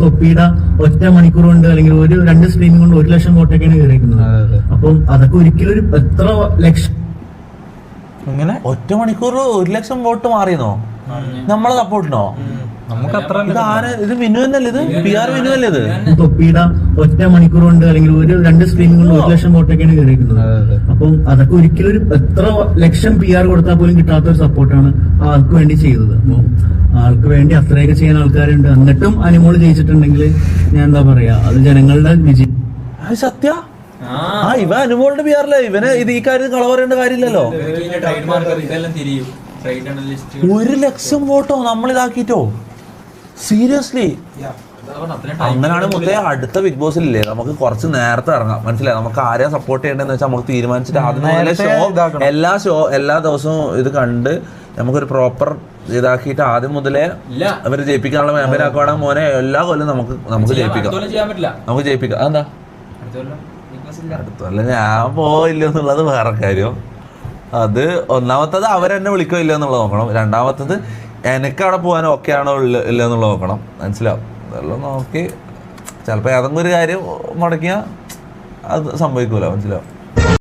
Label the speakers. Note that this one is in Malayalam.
Speaker 1: തൊപ്പിയുടെ ഒറ്റ മണിക്കൂർ കൊണ്ട് അല്ലെങ്കിൽ ഒരു 2 സ്ട്രീമിംഗ് കൊണ്ട് 1 ലക്ഷം വോട്ടൊക്കെയാണ് കയറിയിരിക്കുന്നത്. അപ്പം അതൊക്കെ ഒരിക്കലും ഒരു എത്ര ലക്ഷം
Speaker 2: ഇങ്ങനെ ഒറ്റ മണിക്കൂർ 1 ലക്ഷം വോട്ട് മാറിയെന്നോ നമ്മളെ സപ്പോർട്ടിനോ? നമുക്ക് അത്ര ഇത് വിനു തന്നെയല്ലേ, ഇത് PR വിനു അല്ലേ? ഇത്
Speaker 1: തൊപ്പിയുടെ ഒറ്റ മണിക്കൂർ കൊണ്ട് അല്ലെങ്കിൽ ഒരു 2 സ്ട്രീമിംഗ് കൊണ്ട് 1 ലക്ഷം വോട്ടൊക്കെയാണ് കയറിയിരിക്കുന്നത്. അപ്പം അതൊക്കെ ഒരിക്കലും ഒരു എത്ര ലക്ഷം PR കൊടുത്താൽ പോലും കിട്ടാത്ത ഒരു സപ്പോർട്ടാണ് ആൾക്ക് വേണ്ടി ചെയ്തത്. അപ്പം ആൾക്ക് വേണ്ടി അത്രയൊക്കെ ചെയ്യാൻ ആൾക്കാരുണ്ട്. എന്നിട്ടും അനുമോള് ജയിച്ചിട്ടുണ്ടെങ്കിൽ ഞാൻ എന്താ പറയാ, അത് ജനങ്ങളുടെ വിജയം.
Speaker 2: സത്യ ഇവ അനുമോളുടെ PR അല്ലേ? ഇവന് ഇത് ഈ കാര്യം കള പറയേണ്ട കാര്യമില്ലല്ലോ. 1 ലക്ഷം വോട്ടോ നമ്മളിതാക്കിട്ടോ? സീരിയസ്ലി? അങ്ങനെയാണ് മുത്തേ അടുത്ത ബിഗ് ബോസിലില്ലേ നമുക്ക് കുറച്ച് നേരത്തെ ഇറങ്ങാം, മനസ്സിലായി? നമുക്ക് ആരെയും സപ്പോർട്ട് ചെയ്യേണ്ടതെന്ന് വെച്ചാൽ നമുക്ക് തീരുമാനിച്ചിട്ട് ആദ്യം എല്ലാ ദിവസവും ഇത് കണ്ട് നമുക്കൊരു പ്രോപ്പർ ഇതാക്കിയിട്ട് ആദ്യം മുതലേ അവര് ജയിപ്പിക്കാനുള്ള മെമ്പറാക്കുവാണെങ്കിൽ മോനെ എല്ലാ കൊല്ലം നമുക്ക് ജയിപ്പിക്കാം. അതെന്താ അടുത്തല്ല ഞാൻ പോയില്ല എന്നുള്ളത് വേറെ കാര്യം. അത് ഒന്നാമത്തത് അവരെന്നെ വിളിക്കോ ഇല്ല എന്നുള്ളത് നോക്കണം. രണ്ടാമത്തത് എനിക്ക് അവിടെ പോകാൻ ഓക്കെ ആണോ ഇല്ല എന്നുള്ളത് നോക്കണം, മനസ്സിലാവും? അതെല്ലാം നോക്കി ചിലപ്പോൾ ഏതെങ്കിലും ഒരു കാര്യം മുടക്കിയാൽ അത് സംഭവിക്കൂല, മനസ്സിലാവും?